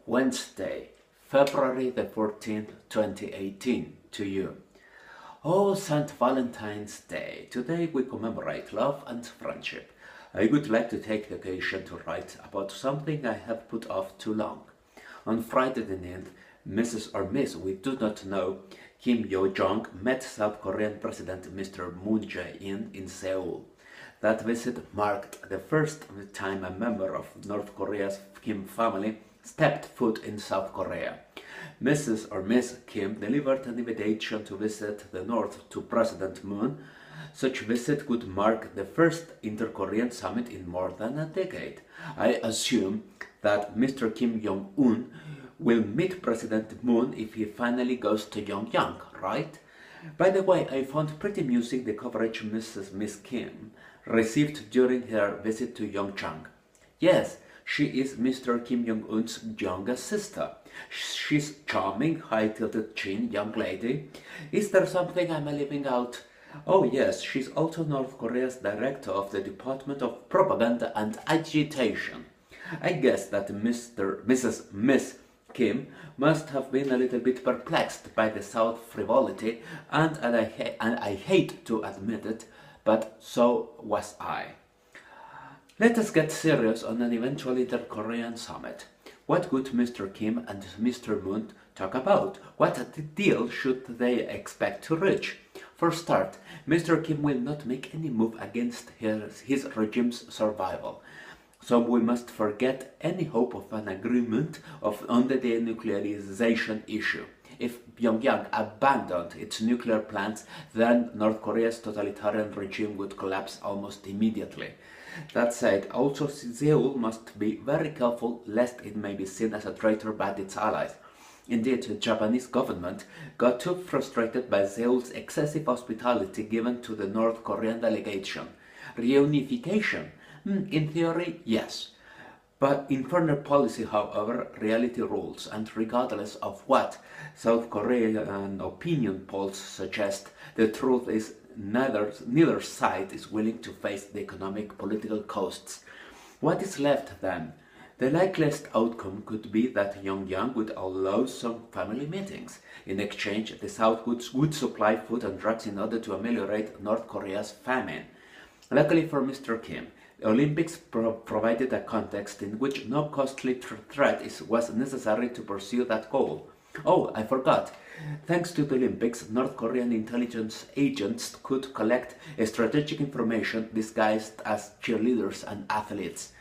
Wednesday, February the 14th, 2018, to you. Oh, St. Valentine's Day! Today we commemorate love and friendship. I would like to take the occasion to write about something I have put off too long. On Friday the 9th, Mrs. or Miss, we do not know, Kim Yo-jong met South Korean President Mr. Moon Jae-in in Seoul. That visit marked the first time a member of North Korea's Kim family stepped foot in South Korea. Mrs. or Miss Kim delivered an invitation to visit the North to President Moon. Such visit would mark the first inter-Korean summit in more than a decade. I assume that Mr. Kim Jong-un will meet President Moon if he finally goes to Pyongyang, right? By the way, I found pretty amusing the coverage Miss Kim received during her visit to Pyeongchang. Yes, she is Mr. Kim Jong-un's younger sister. She's charming, high-tilted chin young lady. Is there something I'm leaving out? Oh yes, she's also North Korea's director of the Department of Propaganda and Agitation. I guess that Miss Kim must have been a little bit perplexed by the South frivolity, and I hate to admit it, but so was I. Let us get serious on an eventual inter-Korean summit. What would Mr. Kim and Mr. Moon talk about? What deal should they expect to reach? For start, Mr. Kim will not make any move against his regime's survival. So we must forget any hope of an agreement on the denuclearization issue. If Pyongyang abandoned its nuclear plants, then North Korea's totalitarian regime would collapse almost immediately. That said, also Seoul must be very careful lest it may be seen as a traitor by its allies. Indeed, the Japanese government got too frustrated by Seoul's excessive hospitality given to the North Korean delegation. Reunification? In theory, yes. But in foreign policy, however, reality rules, and regardless of what South Korean opinion polls suggest, the truth is neither side is willing to face the economic political costs. What is left then? The likeliest outcome could be that Pyongyang would allow some family meetings. In exchange, the South would supply food and drugs in order to ameliorate North Korea's famine. Luckily for Mr. Kim, the Olympics provided a context in which no costly threat was necessary to pursue that goal. Oh, I forgot. Thanks to the Olympics, North Korean intelligence agents could collect strategic information disguised as cheerleaders and athletes.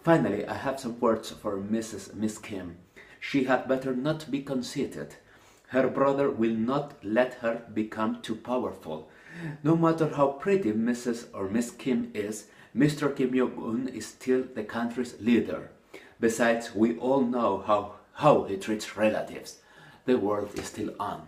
Finally, I have some words for Miss Kim. She had better not be conceited. Her brother will not let her become too powerful. No matter how pretty Mrs. or Miss Kim is, Mr. Kim Jong-un is still the country's leader. Besides, we all know how he treats relatives. The world is still on.